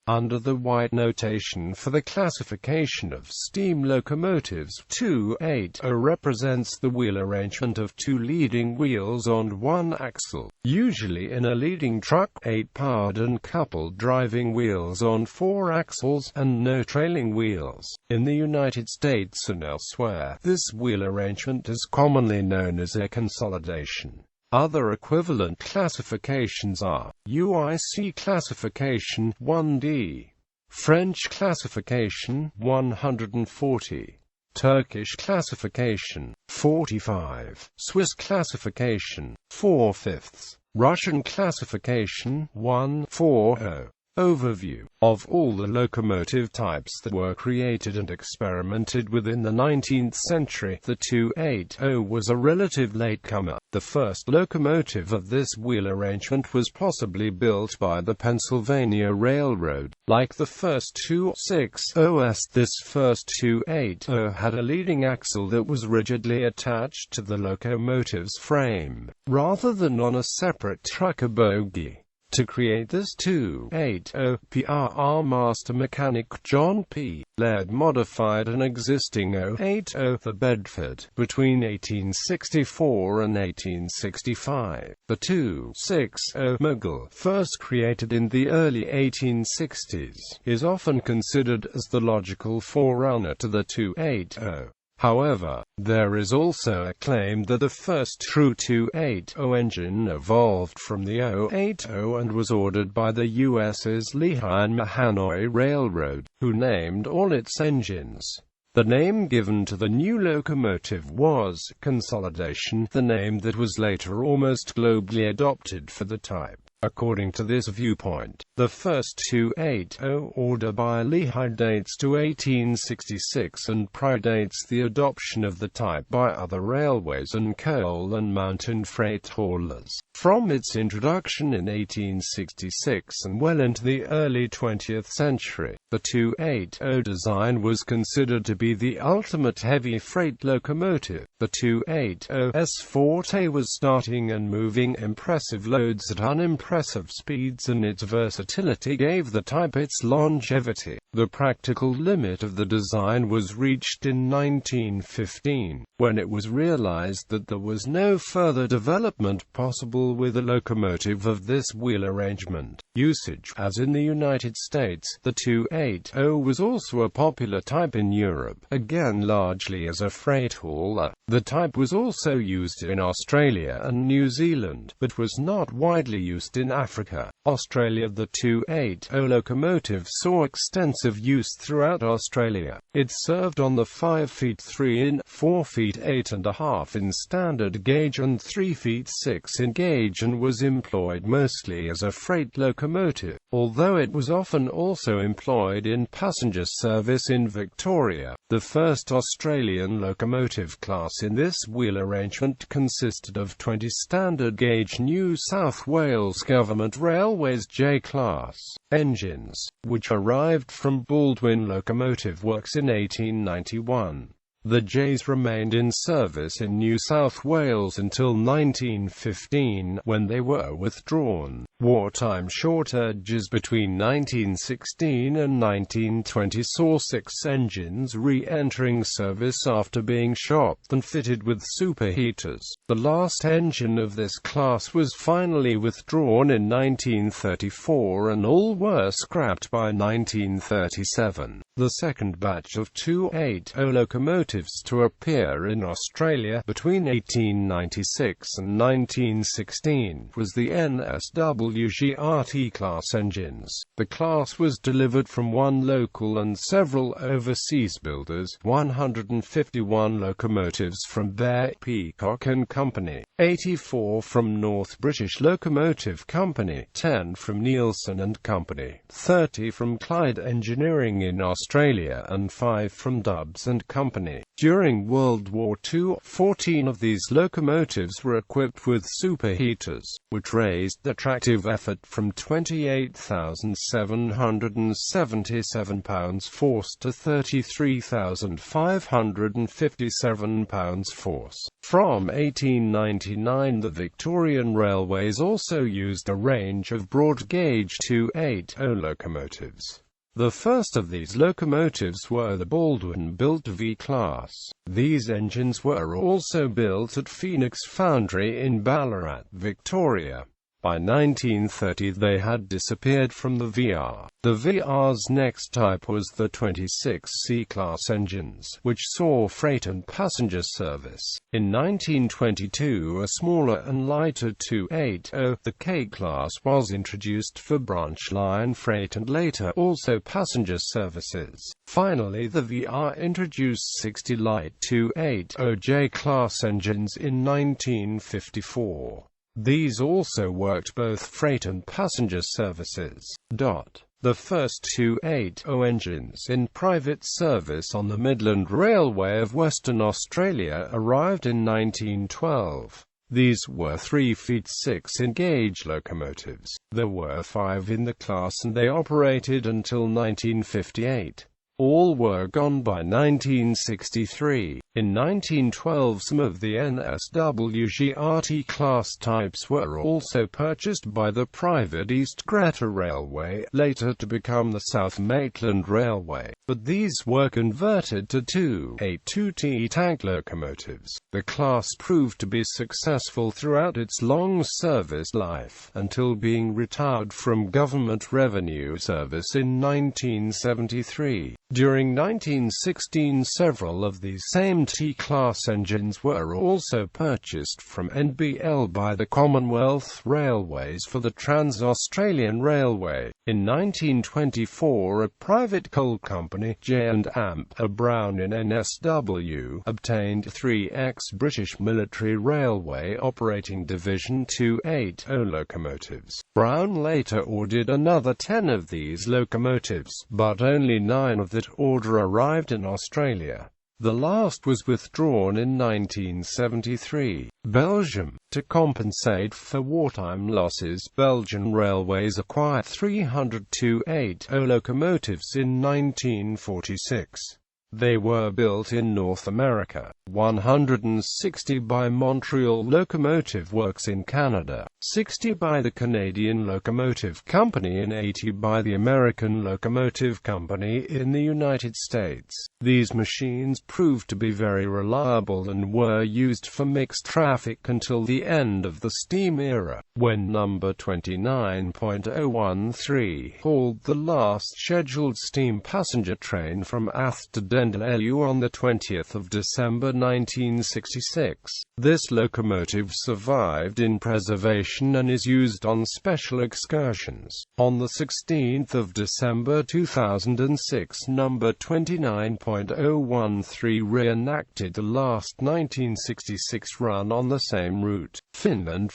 Under the Whyte notation for the classification of steam locomotives, 280 represents the wheel arrangement of two leading wheels on one axle, usually in a leading truck, 8-powered and coupled driving wheels on 4 axles, and no trailing wheels. In the United States and elsewhere, this wheel arrangement is commonly known as a consolidation. Other equivalent classifications are UIC classification 1D, French classification 140, Turkish classification 45, Swiss classification 4/5, Russian classification 140. Overview of all the locomotive types that were created and experimented with in the 19th century. The 280 was a relative latecomer. The first locomotive of this wheel arrangement was possibly built by the Pennsylvania Railroad. Like the first 260s, this first 280 had a leading axle that was rigidly attached to the locomotive's frame, rather than on a separate trucker bogie. To create this 280, PRR master mechanic John P. Laird modified an existing 080, the Bedford, between 1864 and 1865. The 260 Mogul, first created in the early 1860s, is often considered as the logical forerunner to the 280. However, there is also a claim that the first true 280 engine evolved from the 080 and was ordered by the U.S.'s Lehigh and Mahanoy Railroad, who named all its engines. The name given to the new locomotive was Consolidation, the name that was later almost globally adopted for the type. According to this viewpoint, the first 280 order by Lehigh dates to 1866 and predates the adoption of the type by other railways and coal and mountain freight haulers. From its introduction in 1866 and well into the early 20th century, the 280 design was considered to be the ultimate heavy freight locomotive. The 280's forte was starting and moving impressive loads at unimpressive speeds, and its versatility gave the type its longevity. The practical limit of the design was reached in 1915, when it was realized that there was no further development possible with a locomotive of this wheel arrangement. Usage. As in the United States, the 280 was also a popular type in Europe, again largely as a freight hauler. The type was also used in Australia and New Zealand, but was not widely used in Africa. Australia. The 280 locomotive saw extensive use throughout Australia. It served on the 5 feet 3 in, 4 feet 8.5 in standard gauge and 3 feet 6 in gauge, and was employed mostly as a freight locomotive, although it was often also employed in passenger service in Victoria. The first Australian locomotive class in this wheel arrangement consisted of 20 standard gauge New South Wales Government Railways J-class engines, which arrived from Baldwin Locomotive Works in 1891. The J's remained in service in New South Wales until 1915, when they were withdrawn. Wartime shortages between 1916 and 1920 saw 6 engines re-entering service after being shopped and fitted with superheaters. The last engine of this class was finally withdrawn in 1934, and all were scrapped by 1937. The second batch of 280 locomotives to appear in Australia between 1896 and 1916 was the NSWGRT class engines. The class was delivered from one local and several overseas builders, 151 locomotives from Bear, Peacock and Company, 84 from North British Locomotive Company, 10 from Nielsen and Company, 30 from Clyde Engineering in Australia and 5 from Dubs and Company. During World War II, 14 of these locomotives were equipped with superheaters, which raised the tractive effort from 28,777 pounds force to 33,557 pounds force. From 1899, the Victorian Railways also used a range of broad-gauge 280 locomotives. The first of these locomotives were the Baldwin-built V-Class. These engines were also built at Phoenix Foundry in Ballarat, Victoria. By 1930 they had disappeared from the VR. The VR's next type was the 26 C-Class engines, which saw freight and passenger service. In 1922 a smaller and lighter 280, the K-Class, was introduced for branch line freight and later also passenger services. Finally the VR introduced 60 light 280 J-Class engines in 1954. These also worked both freight and passenger services. The first 280 engines in private service on the Midland Railway of Western Australia arrived in 1912. These were 3 feet 6 in gauge locomotives. There were 5 in the class and they operated until 1958. All were gone by 1963. In 1912 some of the NSWGRT class types were also purchased by the private East Greta Railway, later to become the South Maitland Railway, but these were converted to 282T tank locomotives. The class proved to be successful throughout its long service life, until being retired from government revenue service in 1973. During 1916 several of these same T-class engines were also purchased from NBL by the Commonwealth Railways for the Trans-Australian Railway. In 1924 a private coal company, J&Amp, Brown in NSW, obtained 3 ex-British Military Railway Operating Division 280 locomotives. Brown later ordered another 10 of these locomotives, but only 9 of that order arrived in Australia. The last was withdrawn in 1973. Belgium. To compensate for wartime losses, Belgian Railways acquired 300 280 locomotives in 1946. They were built in North America, 160 by Montreal Locomotive Works in Canada, 60 by the Canadian Locomotive Company and 80 by the American Locomotive Company in the United States. These machines proved to be very reliable and were used for mixed traffic until the end of the steam era, when number 29.013 hauled the last scheduled steam passenger train from Ath to Dendalelu on the 20th of December 1966. This locomotive survived in preservation and is used on special excursions. On the 16th of December 2006, number 29.013 reenacted the last 1966 run on the same route. Finland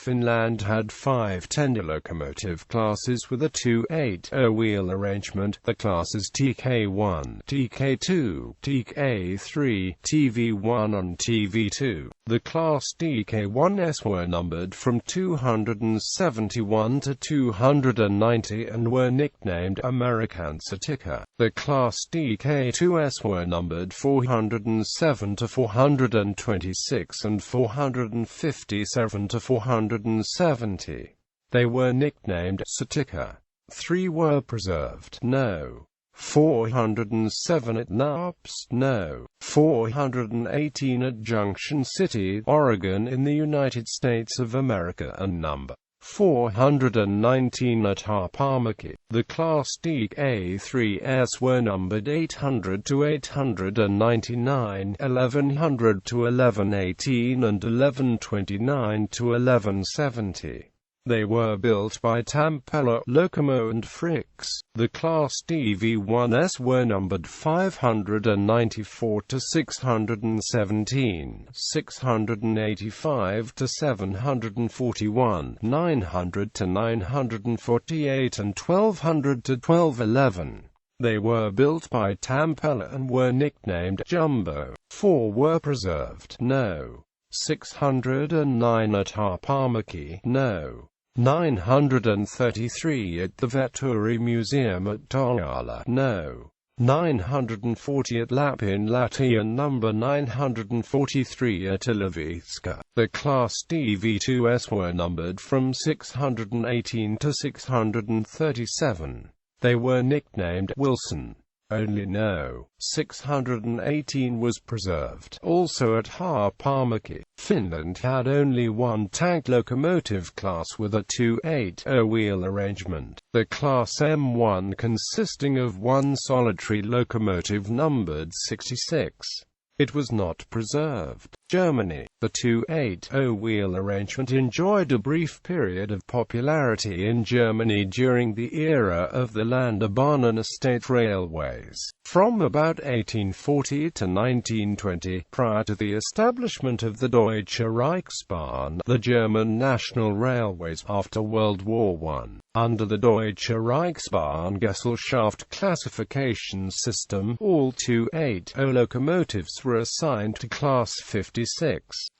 had 5 tender locomotive classes with a 280 wheel arrangement. The classes TK1, TK2, TK3, TV1 and TV2. The Class TK1s were numbered from 271 to 290 and were nicknamed American Satika. The Class TK2s were numbered 407 to 426 and 457 to 470. They were nicknamed Satika. 3 were preserved. No. 407 at Naps, No. 418 at Junction City, Oregon in the United States of America and number 419 at Harpamarket. The Class TK3s were numbered 800 to 899, 1100 to 1118 and 1129 to 1170. They were built by Tampella, Locomo and Fricks. The Class TV1s were numbered 594 to 617, 685 to 741, 900 to 948 and 1200 to 1211. They were built by Tampella and were nicknamed Jumbo. 4 were preserved. No. 609 at Harpamarki. No. 933 at the Vetturi Museum at Toijala. No. 940 at Lapin Latia and number 943 at Ilovitska. The Class D V2s were numbered from 618 to 637. They were nicknamed Wilson. Only No. 618 was preserved. Also at Harpamarki, Finland had only one tank locomotive class with a 280 wheel arrangement. The Class M1 consisting of one solitary locomotive numbered 66. It was not preserved. Germany. The 280 wheel arrangement enjoyed a brief period of popularity in Germany during the era of the Landbahnen estate railways. From about 1840 to 1920, prior to the establishment of the Deutsche Reichsbahn, the German national railways after World War I, under the Deutsche Reichsbahn Gesellschaft classification system, all 280 locomotives were assigned to Class 56,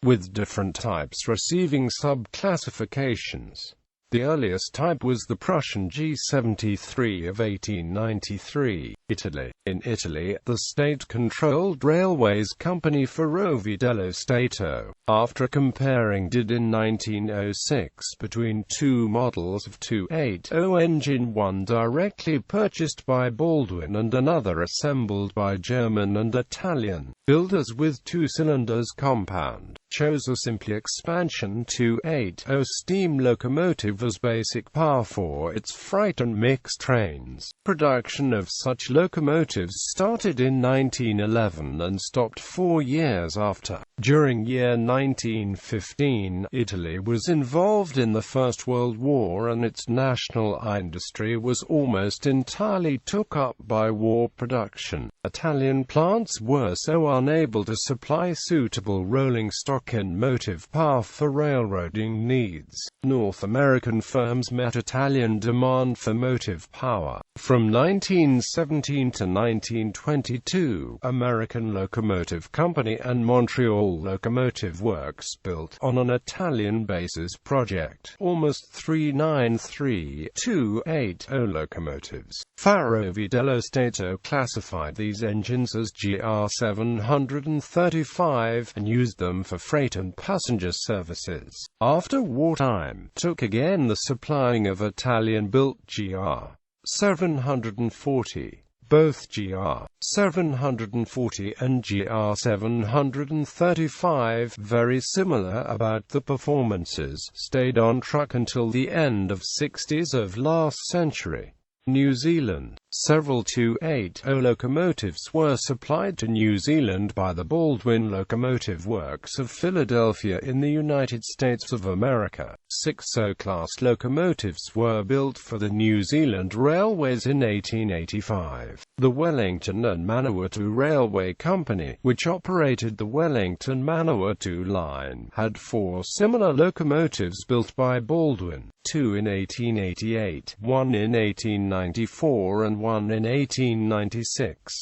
with different types receiving sub-classifications. The earliest type was the Prussian G73 of 1893. Italy. In Italy, the state-controlled railways company Ferrovie dello Stato, after comparing did in 1906 between two models of 280 engine, one directly purchased by Baldwin and another assembled by German and Italian builders with 2 cylinders compound, chose a simply expansion 280 steam locomotive as basic power for its freight and mixed trains. Production of such locomotives started in 1911 and stopped 4 years after. During year 1915, Italy was involved in the First World War and its national industry was almost entirely took up by war production. Italian plants were so unable to supply suitable rolling stock and motive power for railroading needs. North American firms met Italian demand for motive power. From 1917 to 1922, American Locomotive Company and Montreal Locomotive Works built, on an Italian basis project, almost 393 280 locomotives. Ferrovie dello Stato classified these engines as GR735 and used them for freight and passenger services. After wartime, took again the supplying of Italian-built GR740. Both GR740 and GR735, very similar about the performances, stayed on track until the end of 60s of last century. New Zealand. Several 280 locomotives were supplied to New Zealand by the Baldwin Locomotive Works of Philadelphia in the United States of America. 6 O-class locomotives were built for the New Zealand Railways in 1885. The Wellington and Manawatu Railway Company, which operated the Wellington-Manawatu line, had 4 similar locomotives built by Baldwin, 2 in 1888, 1 in 1894 and 1 in 1896.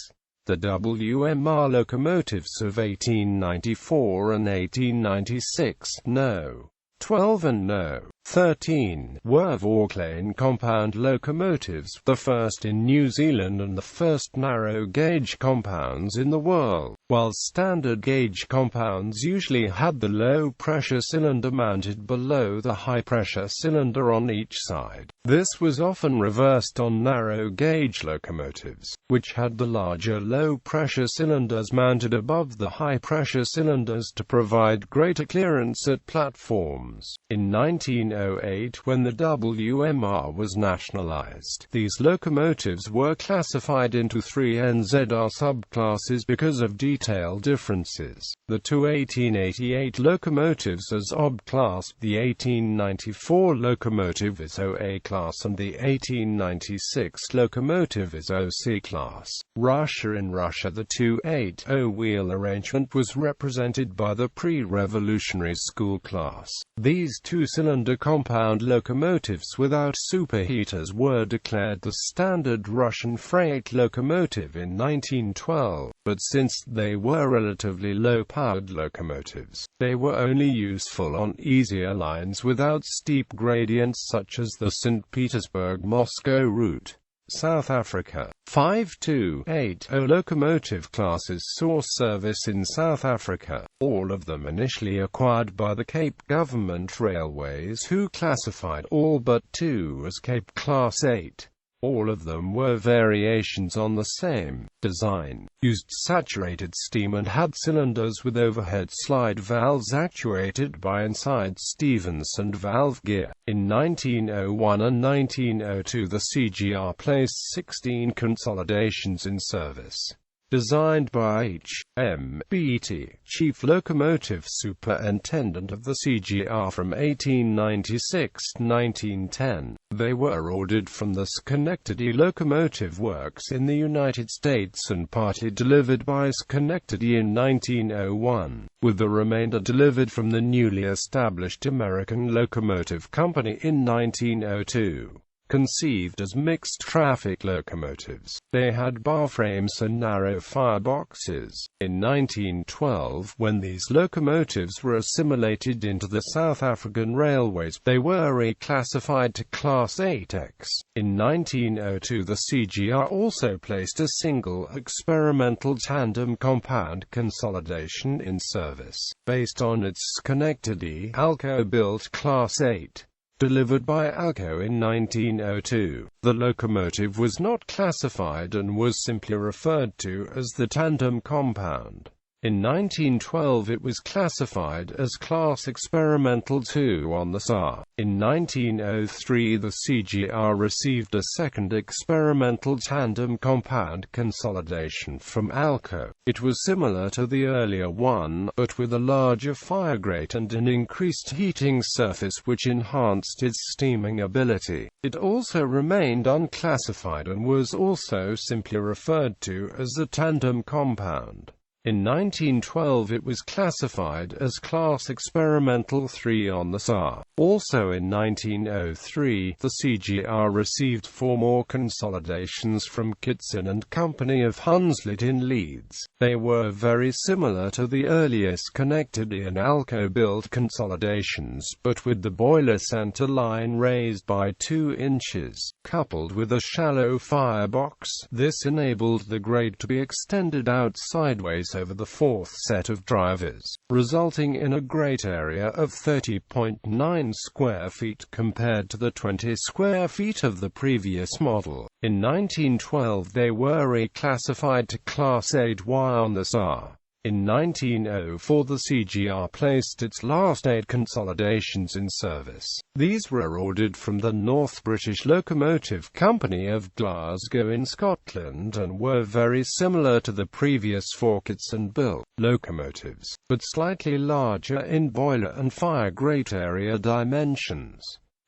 The WMR locomotives of 1894 and 1896, No. 12 and No. 13, were Vauclane compound locomotives, the first in New Zealand and the first narrow-gauge compounds in the world, while standard-gauge compounds usually had the low-pressure cylinder mounted below the high-pressure cylinder on each side. This was often reversed on narrow-gauge locomotives, which had the larger low-pressure cylinders mounted above the high-pressure cylinders to provide greater clearance at platforms. In 1908, when the WMR was nationalized, these locomotives were classified into 3 NZR subclasses because of detail detail differences. The two 1888 locomotives as OB class, the 1894 locomotive is OA class and the 1896 locomotive is OC class. In Russia the 280 wheel arrangement was represented by the pre-revolutionary school class. These two-cylinder compound locomotives without superheaters were declared the standard Russian freight locomotive in 1912, but since they were relatively low-powered locomotives, they were only useful on easier lines without steep gradients such as the St. Petersburg-Moscow route. South Africa. 5280 locomotive classes saw service in South Africa, all of them initially acquired by the Cape Government Railways, who classified all but two as Cape Class 8. All of them were variations on the same design, used saturated steam and had cylinders with overhead slide valves actuated by inside Stephenson valve gear. In 1901 and 1902 the CGR placed 16 consolidations in service. Designed by H.M. Beatty, Chief Locomotive Superintendent of the CGR from 1896 to 1910, they were ordered from the Schenectady Locomotive Works in the United States and partly delivered by Schenectady in 1901, with the remainder delivered from the newly established American Locomotive Company in 1902. Conceived as mixed-traffic locomotives, they had bar frames and narrow fireboxes. In 1912, when these locomotives were assimilated into the South African Railways, they were reclassified to Class 8X. In 1902 the CGR also placed a single experimental tandem compound consolidation in service, based on its Schenectady Alco-built Class 8. Delivered by Alco in 1902, the locomotive was not classified and was simply referred to as the tandem compound. In 1912 it was classified as Class Experimental 2 on the SAR. In 1903 the CGR received a second experimental tandem compound consolidation from Alco. It was similar to the earlier one, but with a larger firegrate and an increased heating surface which enhanced its steaming ability. It also remained unclassified and was also simply referred to as the tandem compound. In 1912 it was classified as Class Experimental 3 on the SAR. Also in 1903, the CGR received 4 more consolidations from Kitson and Company of Hunslet in Leeds. They were very similar to the earlier Schenectady and Alco-built consolidations, but with the boiler center line raised by 2 inches. Coupled with a shallow firebox, this enabled the grade to be extended out sideways over the fourth set of drivers, resulting in a grate area of 30.9 square feet compared to the 20 square feet of the previous model. In 1912 they were reclassified to Class 8Y on the SAR. In 1904 the CGR placed its last 8 consolidations in service. These were ordered from the North British Locomotive Company of Glasgow in Scotland and were very similar to the previous 4 Kitson-built locomotives, but slightly larger in boiler and fire grate area dimensions.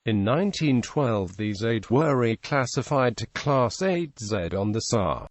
In 1912 these 8 were reclassified to Class 8Z on the SAR.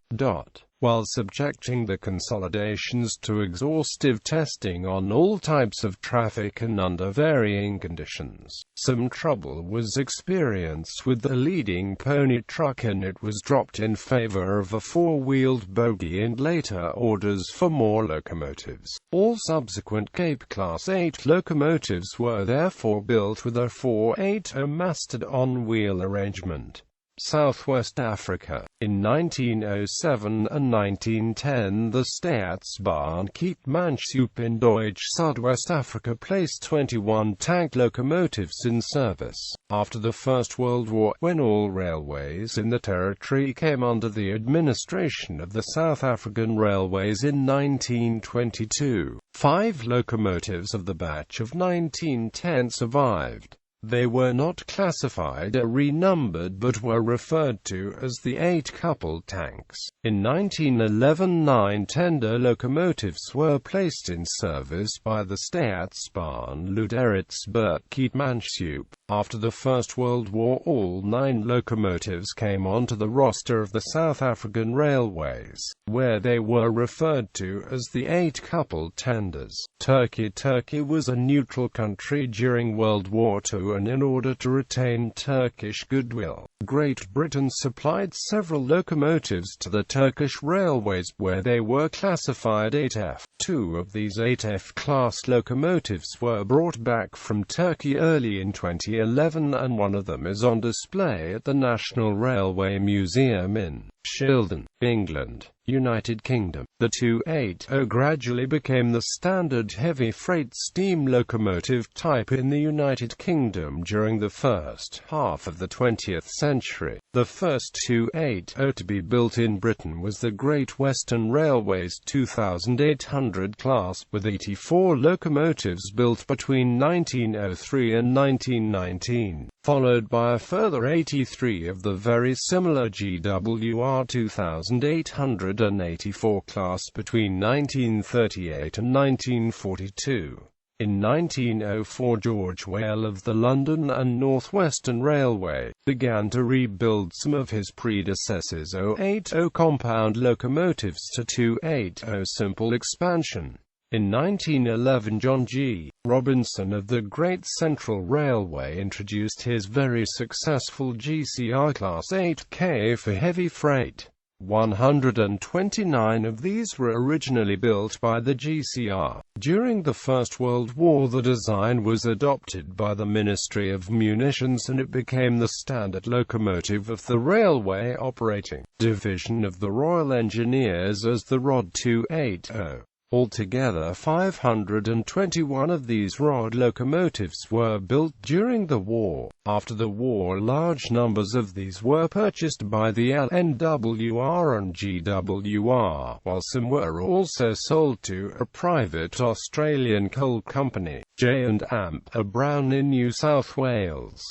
While subjecting the consolidations to exhaustive testing on all types of traffic and under varying conditions, some trouble was experienced with the leading pony truck and it was dropped in favor of a 4-wheeled bogie in later orders for more locomotives. All subsequent Cape Class 8 locomotives were therefore built with a 480 mastodon wheel arrangement. Southwest Africa. In 1907 and 1910 the Staatsbahnkeetmanschaft in Deutsch Southwest Africa placed 21 tank locomotives in service. After the First World War, when all railways in the territory came under the administration of the South African Railways in 1922, 5 locomotives of the batch of 1910 survived. They were not classified or renumbered but were referred to as the 8-coupled tanks. In 1911, 9 tender locomotives were placed in service by the Staatsbahn Luderitzburg-Keetmanshoop. After the First World War, all 9 locomotives came onto the roster of the South African Railways, where they were referred to as the 8-coupled tenders. Turkey was a neutral country during World War II, and in order to retain Turkish goodwill, Great Britain supplied several locomotives to the Turkish Railways, where they were classified 8F. 2 of these 8F class locomotives were brought back from Turkey early in 2011, and one of them is on display at the National Railway Museum in Shildon, England, United Kingdom. The 280 gradually became the standard heavy freight steam locomotive type in the United Kingdom during the first half of the 20th century. The first 280 to be built in Britain was the Great Western Railway's 2800 class, with 84 locomotives built between 1903 and 1919, followed by a further 83 of the very similar GWR 2884 class between 1938 and 1942. In 1904, George Whale of the London and North Western Railway began to rebuild some of his predecessors' 080 compound locomotives to 280 simple expansion. In 1911, John G. Robinson of the Great Central Railway introduced his very successful GCR Class 8K for heavy freight. 129 of these were originally built by the GCR. During the First World War, the design was adopted by the Ministry of Munitions, and it became the standard locomotive of the Railway Operating Division of the Royal Engineers as the ROD 280. Altogether, 521 of these ROD locomotives were built during the war. After the war, large numbers of these were purchased by the LNWR and GWR, while some were also sold to a private Australian coal company, J&Amp Brown in New South Wales.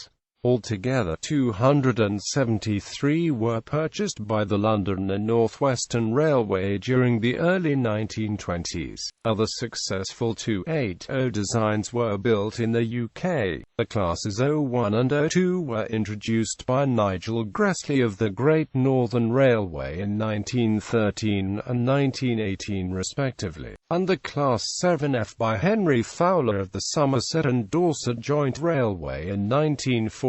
Altogether, 273 were purchased by the London and North Western Railway during the early 1920s. Other successful 280 designs were built in the UK. The classes 01 and 02 were introduced by Nigel Gressley of the Great Northern Railway in 1913 and 1918 respectively, and the Class 7F by Henry Fowler of the Somerset and Dorset Joint Railway in 1914.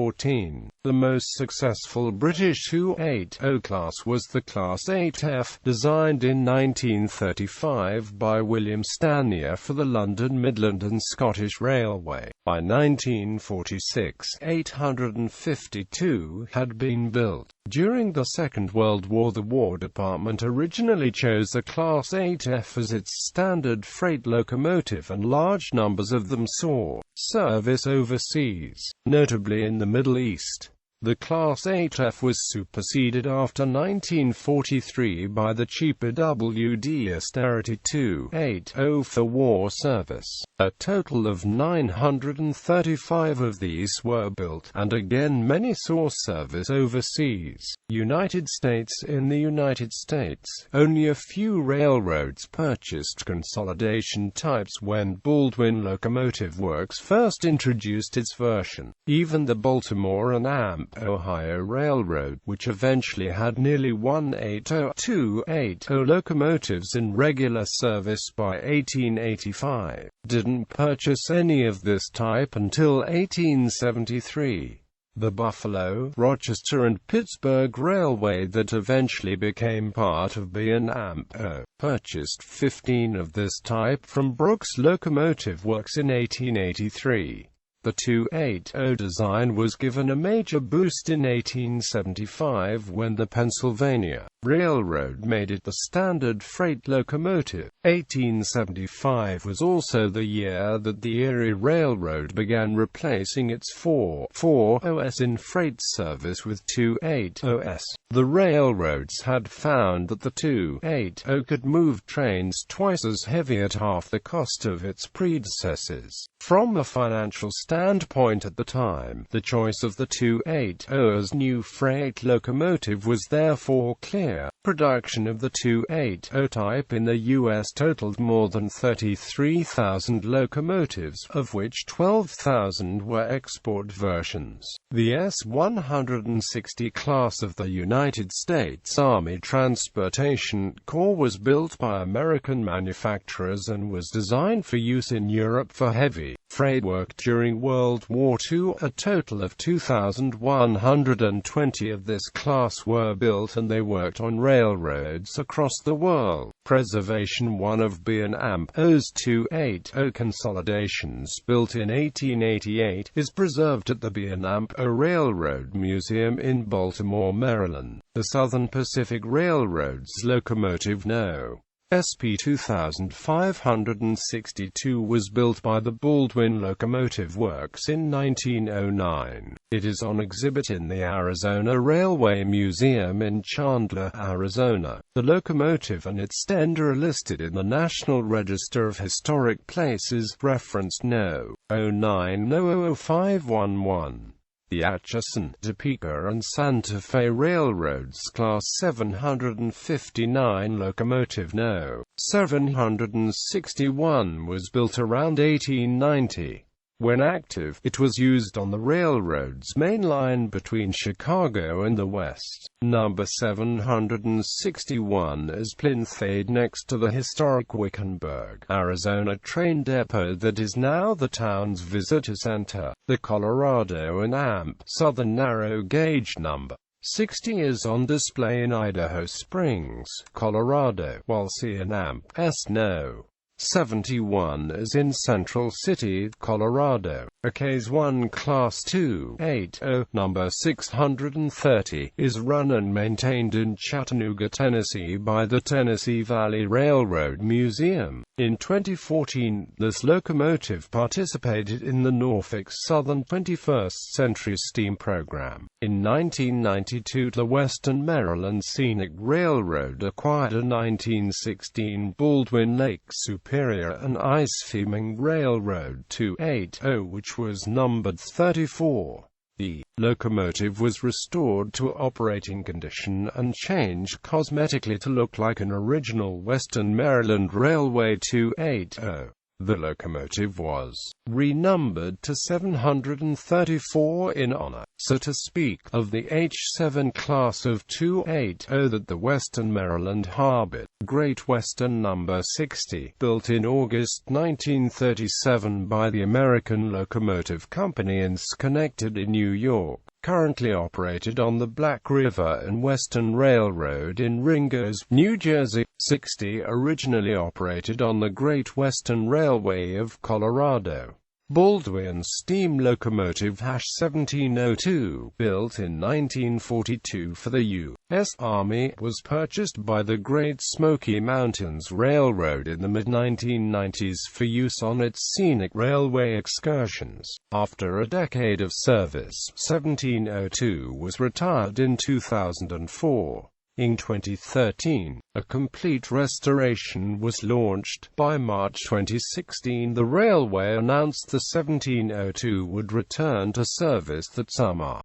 The most successful British 280 class was the Class 8F, designed in 1935 by William Stanier for the London Midland and Scottish Railway. By 1946, 852 had been built. During the Second World War, the War Department originally chose the Class 8F as its standard freight locomotive, and large numbers of them saw service overseas, notably in the Middle East. The Class 8F was superseded after 1943 by the cheaper WD Austerity 280 for war service. A total of 935 of these were built, and again many saw service overseas. United States. In the United States, only a few railroads purchased consolidation types when Baldwin Locomotive Works first introduced its version. Even the Baltimore and Amp, Ohio Railroad, which eventually had nearly 180-280 locomotives in regular service by 1885, didn't purchase any of this type until 1873. The Buffalo, Rochester and Pittsburgh Railway, that eventually became part of B&Amp, purchased 15 of this type from Brooks Locomotive Works in 1883. The 280 design was given a major boost in 1875 when the Pennsylvania Railroad made it the standard freight locomotive. 1875 was also the year that the Erie Railroad began replacing its 440s in freight service with 280s. The railroads had found that the 280 could move trains twice as heavy at half the cost of its predecessors. From a financial standpoint at the time, the choice of the 280 as new freight locomotive was therefore clear. Production of the 280 type in the U.S. totaled more than 33,000 locomotives, of which 12,000 were export versions. The S-160 class of the United States Army Transportation Corps was built by American manufacturers and was designed for use in Europe for heavy freight work during World War II. A total of 2,120 of this class were built, and they worked on railroads across the world. Preservation. One of B&Am's 280 consolidations, built in 1888, is preserved at the B&A Railroad Museum in Baltimore, Maryland. The Southern Pacific Railroad's locomotive No. SP 2562 was built by the Baldwin Locomotive Works in 1909. It is on exhibit in the Arizona Railway Museum in Chandler, Arizona. The locomotive and its stand are listed in the National Register of Historic Places, referenced No. 09-00511. The Atchison, Topeka and Santa Fe Railroads Class 759 locomotive No. 761 was built around 1890. When active, it was used on the railroad's main line between Chicago and the West. Number 761 is plinthade next to the historic Wickenburg, Arizona train depot that is now the town's visitor center. The Colorado and AMP Southern Narrow Gauge number 60 is on display in Idaho Springs, Colorado, while C&AMP No. 71 is in Central City, Colorado. A Case 1 Class 280, number 630, is run and maintained in Chattanooga, Tennessee by the Tennessee Valley Railroad Museum. In 2014, this locomotive participated in the Norfolk Southern 21st Century Steam Program. In 1992, the Western Maryland Scenic Railroad acquired a 1916 Baldwin Lake Superior and Ice-Fuming Railroad 280, which was numbered 34. The locomotive was restored to operating condition and changed cosmetically to look like an original Western Maryland Railway 280. The locomotive was renumbered to 734 in honor, so to speak, of the H7 class of 280 that the Western Maryland harbored. Great Western number 60, built in August 1937 by the American Locomotive Company in Schenectady, New York, currently operated on the Black River and Western Railroad in Ringer's, New Jersey. 60 originally operated on the Great Western Railway of Colorado. Baldwin steam locomotive 1702, built in 1942 for the U.S. Army, was purchased by the Great Smoky Mountains Railroad in the mid-1990s for use on its scenic railway excursions. After a decade of service, 1702 was retired in 2004. In 2013, a complete restoration was launched. By March 2016, the railway announced the 1702 would return to service that summer.